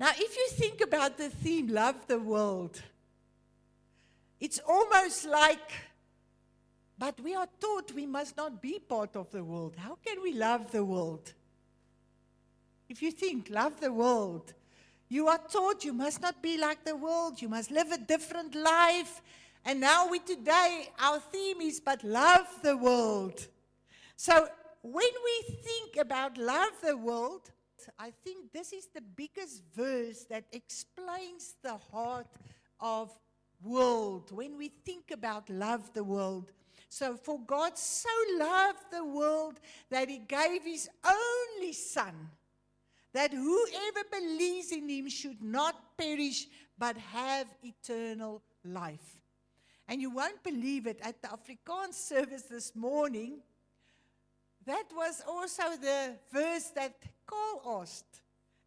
Now, if you think about the theme, love the world, it's almost like, but we are taught we must not be part of the world. How can we love the world? If you think, love the world, you are taught you must not be like the world. You must live a different life. And now today, our theme is, but love the world. So when we think about love the world, I think this is the biggest verse that explains the heart of world. When we think about love the world. So for God so loved the world that he gave his only Son, that whoever believes in him should not perish but have eternal life. And you won't believe it, at the Afrikaans service this morning, that was also the verse that Carl asked.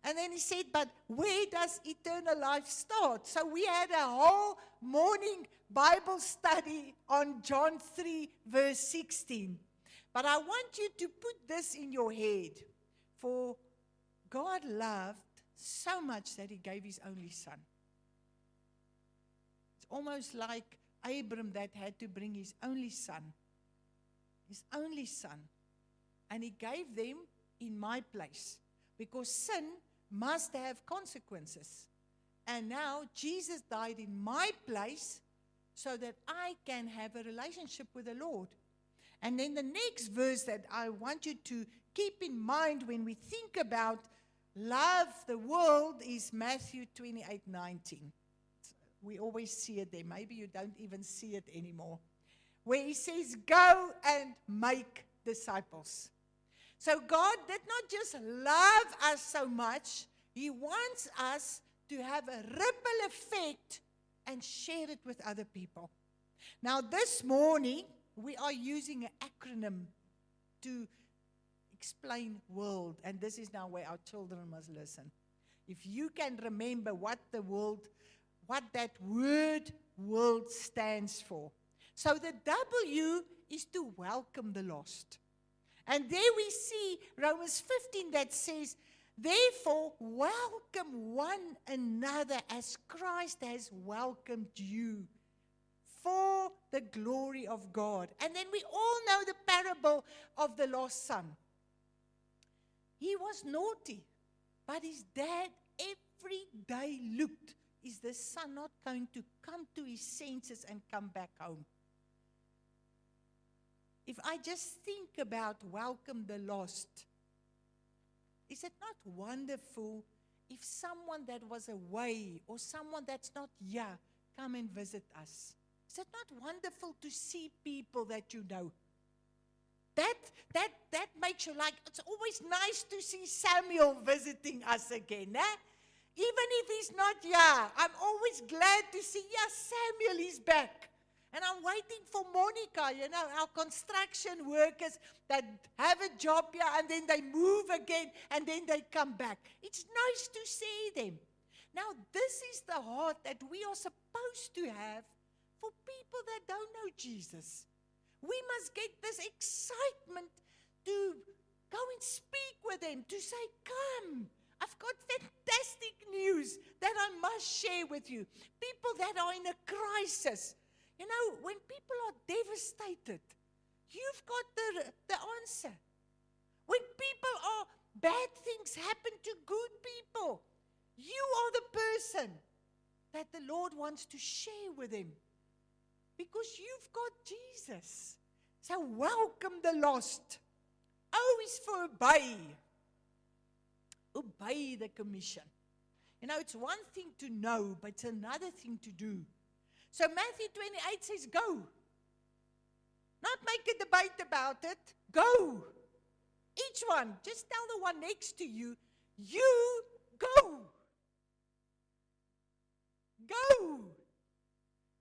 And then he said, but where does eternal life start? So we had a whole morning Bible study on John 3, verse 16. But I want you to put this in your head. For God loved so much that he gave his only Son. It's almost like Abram that had to bring his only son. His only son. And he gave them in my place. Because sin must have consequences. And now Jesus died in my place so that I can have a relationship with the Lord. And then the next verse that I want you to keep in mind when we think about love the world is Matthew 28:19. We always see it there. Maybe you don't even see it anymore. Where he says, go and make disciples. So God did not just love us so much. He wants us to have a ripple effect and share it with other people. Now this morning, we are using an acronym to explain world. And this is now where our children must listen. If you can remember what that word world stands for. So the W is to welcome the lost. And there we see Romans 15 that says, therefore welcome one another as Christ has welcomed you for the glory of God. And then we all know the parable of the lost son. He was naughty, but his dad every day looked, is the son not going to come to his senses and come back home? If I just think about welcome the lost, is it not wonderful if someone that was away or someone that's not here come and visit us? Is it not wonderful to see people that you know? That makes you like, it's always nice to see Samuel visiting us again. Eh? Even if he's not here, I'm always glad to see, Samuel is back. And I'm waiting for Monica, our construction workers that have a job here and then they move again and then they come back. It's nice to see them. Now, this is the heart that we are supposed to have for people that don't know Jesus. We must get this excitement to go and speak with them, to say, come. I've got fantastic news that I must share with you. People that are in a crisis. When people are devastated, you've got the answer. When bad things happen to good people, you are the person that the Lord wants to share with them. Because you've got Jesus. So welcome the lost. O is for obey. Obey the commission. It's one thing to know, but it's another thing to do. So Matthew 28 says, go. Not make a debate about it. Go. Each one, just tell the one next to you, you go. Go.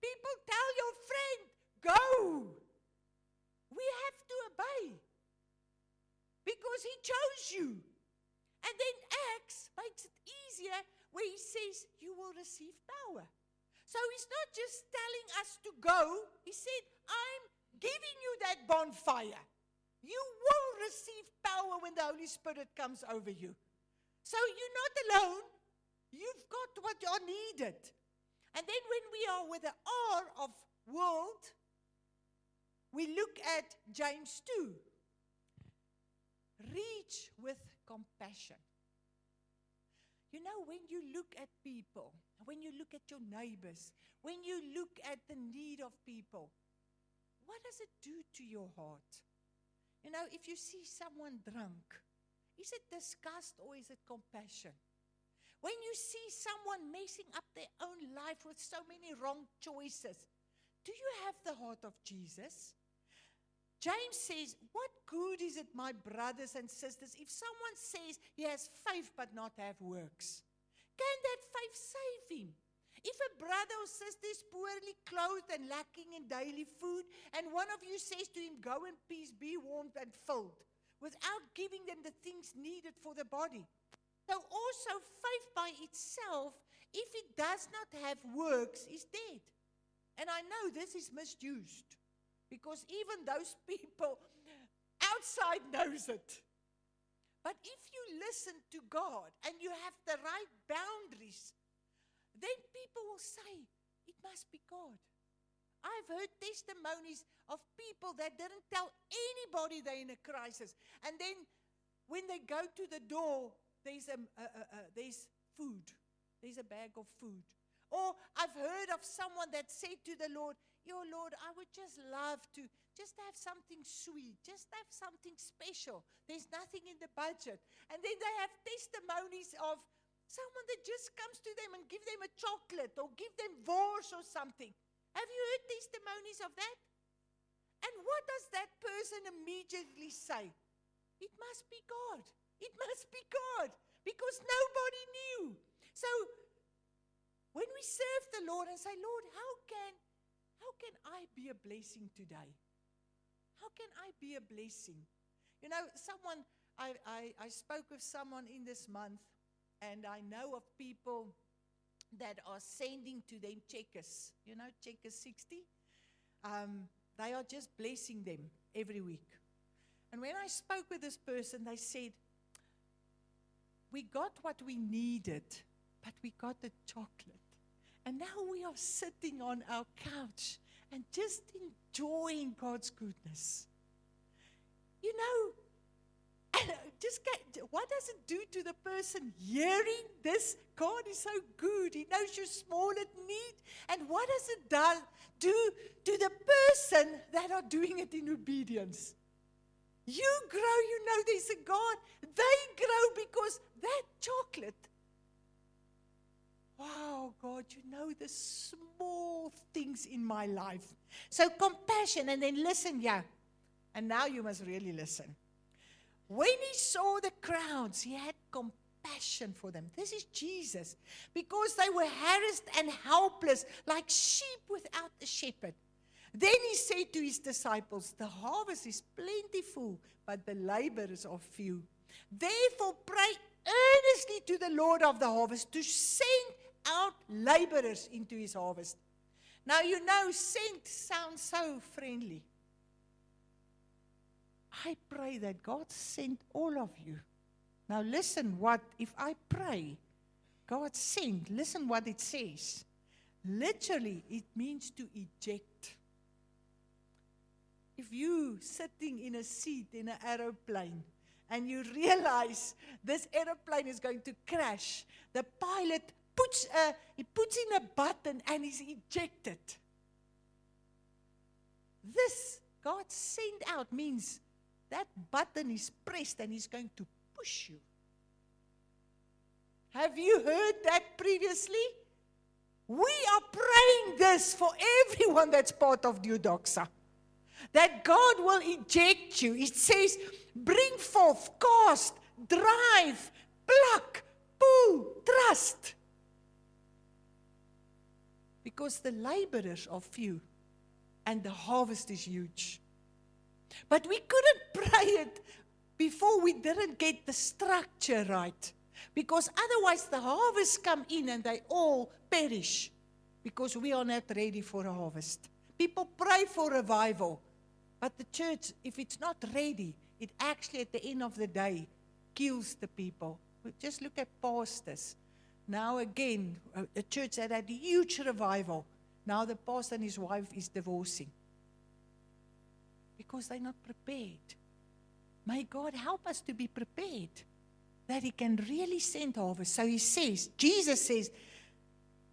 People, tell your friend, go. We have to obey. Because he chose you. And then Acts makes it easier where he says, you will receive power. So he's not just telling us to go. He said, I'm giving you that bonfire. You will receive power when the Holy Spirit comes over you. So you're not alone. You are needed. And then when we are with the R of world, we look at James 2. Reach with compassion. You know, when you look at people, when you look at your neighbors, when you look at the need of people, what does it do to your heart? You know, if you see someone drunk, is it disgust or is it compassion? When you see someone messing up their own life with so many wrong choices, do you have the heart of Jesus? James says, what good is it, my brothers and sisters, if someone says he has faith but not have works? Can that faith save him? If a brother or sister is poorly clothed and lacking in daily food, and one of you says to him, go in peace, be warmed and filled, without giving them the things needed for the body. So also faith by itself, if it does not have works, is dead. And I know this is misused, because even those people outside knows it. But if you listen to God and you have the right boundaries, then people will say, it must be God. I've heard testimonies of people that didn't tell anybody they're in a crisis. And then when they go to the door, there's food. There's a bag of food. Or I've heard of someone that said to the Lord, Your Lord, I would just love to just have something sweet, just have something special. There's nothing in the budget. And then they have testimonies of someone that just comes to them and give them a chocolate or give them wors or something. Have you heard testimonies of that? And what does that person immediately say? It must be God. It must be God, because nobody knew. So when we serve the Lord and say, Lord, how can I be a blessing today? How can I be a blessing? You know, I spoke with someone in this month, and I know of people that are sending to them checkers. You know, checkers 60. They are just blessing them every week. And when I spoke with this person, they said, we got what we needed, but we got the chocolate. And now we are sitting on our couch and just enjoying God's goodness. You know, what does it do to the person hearing this? God is so good. He knows your smallest need. And what does it do to the person that are doing it in obedience? You grow, you know there's a God. They grow because that chocolate. Wow, God, you know the small things in my life. So compassion, and then listen, yeah. And now you must really listen. When he saw the crowds, he had compassion for them. This is Jesus. Because they were harassed and helpless, like sheep without a shepherd. Then he said to his disciples, the harvest is plentiful, but the laborers are few. Therefore pray earnestly to the Lord of the harvest to send out laborers into his harvest. Now you know, sent sounds so friendly. I pray that God sent all of you. Now listen if I pray, God sent, listen what it says. Literally, it means to eject. If you sitting in a seat in an aeroplane and you realize this aeroplane is going to crash, the pilot puts in a button and is ejected. This God sent out means that button is pressed and he's going to push you. Have you heard that previously? We are praying this for everyone that's part of Eudoxa. That God will eject you. It says, bring forth, cast, drive, pluck, pull, trust. Because the laborers are few and the harvest is huge. But we couldn't pray it before we didn't get the structure right. Because otherwise the harvest come in and they all perish. Because we are not ready for a harvest. People pray for revival. But the church, if it's not ready, it actually at the end of the day kills the people. Just look at pastors. now again, a church that had a huge revival. Now the pastor and his wife is divorcing. Because they're not prepared. May God help us to be prepared. That He can really send harvest. So He says, Jesus says,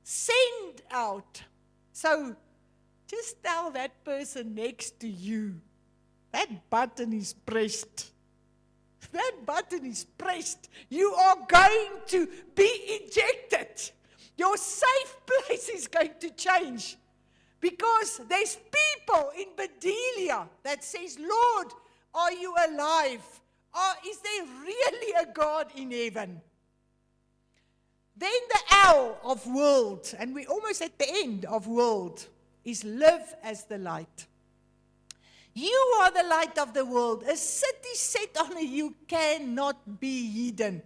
send out. So just tell that person next to you, that button is pressed. That button is pressed. You are going to be ejected. Your safe place is going to change. Because there's people in Bedelia that says, Lord, are you alive? Or is there really a God in heaven? Then the L of world, and we're almost at the end of world, is live as the light. You are the light of the world. A city set on a hill cannot be hidden.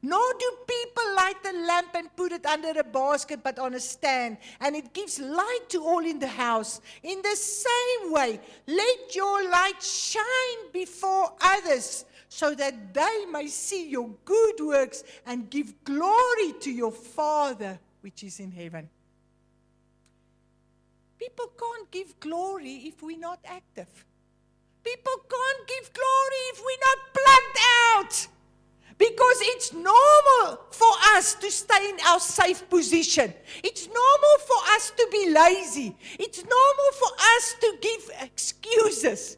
Nor do people light a lamp and put it under a basket, but on a stand, and it gives light to all in the house. In the same way, let your light shine before others, so that they may see your good works and give glory to your Father which is in heaven. People can't give glory if we're not active. People can't give glory if we're not plugged out. Because it's normal for us to stay in our safe position. It's normal for us to be lazy. It's normal for us to give excuses.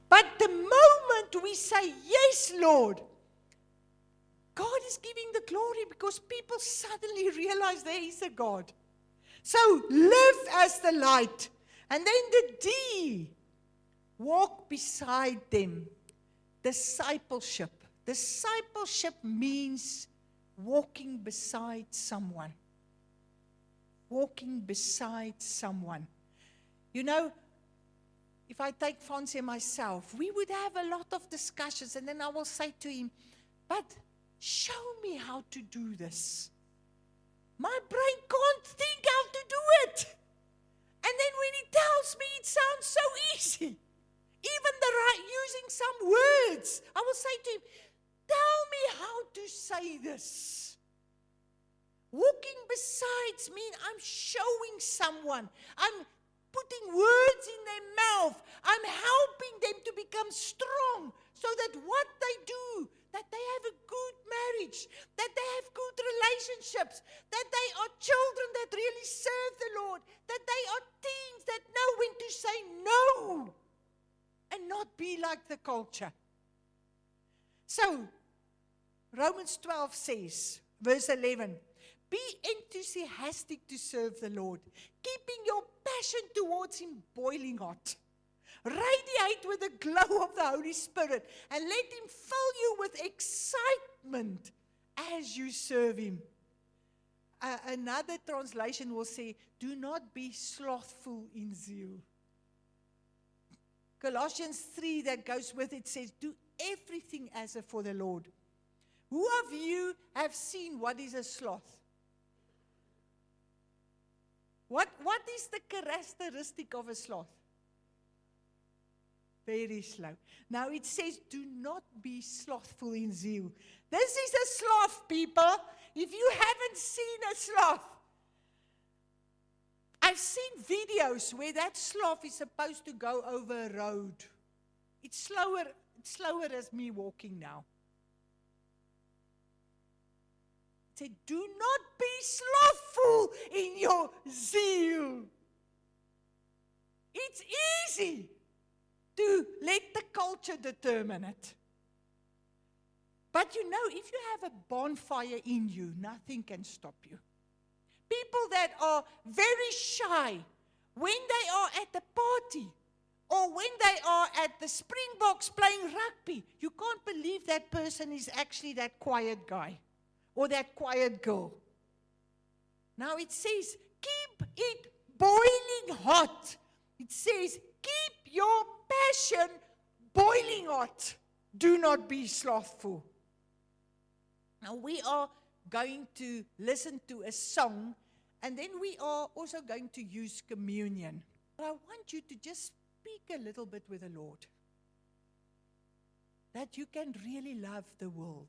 But the moment we say, yes, Lord, God is giving the glory because people suddenly realize there is a God. So live as the light. And then the D, walk beside them. Discipleship. Discipleship means walking beside someone. Walking beside someone. You know, if I take Fonzie myself, we would have a lot of discussions, and then I will say to him, but show me how to do this. My brain can't think how to do it. And then when he tells me, it sounds so easy. Even using some words, I will say to him, tell me how to say this. Walking besides means I'm showing someone. I'm putting words in their mouth. I'm helping them to become strong so that what they do, that they have a good marriage, that they have good relationships, that they are children that really serve the Lord, that they are teens that know when to say no and not be like the culture. So, Romans 12 says, verse 11, be enthusiastic to serve the Lord, keeping your passion towards Him boiling hot. Radiate with the glow of the Holy Spirit and let Him fill you with excitement as you serve Him. Another translation will say, do not be slothful in zeal. Colossians 3 that goes with it says, do everything as for the Lord. Who of you have seen what is a sloth? What is the characteristic of a sloth? Very slow. Now it says, do not be slothful in zeal. This is a sloth, people. If you haven't seen a sloth, I've seen videos where that sloth is supposed to go over a road. It's slower as me walking now. It said, do not be slothful in your zeal. It's easy to let the culture determine it. But you know, if you have a bonfire in you, nothing can stop you. People that are very shy, when they are at the party, or when they are at the Springboks playing rugby, you can't believe that person is actually that quiet guy, or that quiet girl. Now it says, keep it boiling hot. It says, keep your passion boiling hot. Do not be slothful. Now we are going to listen to a song, and then we are also going to use communion. But I want you to just speak a little bit with the Lord, that you can really love the world.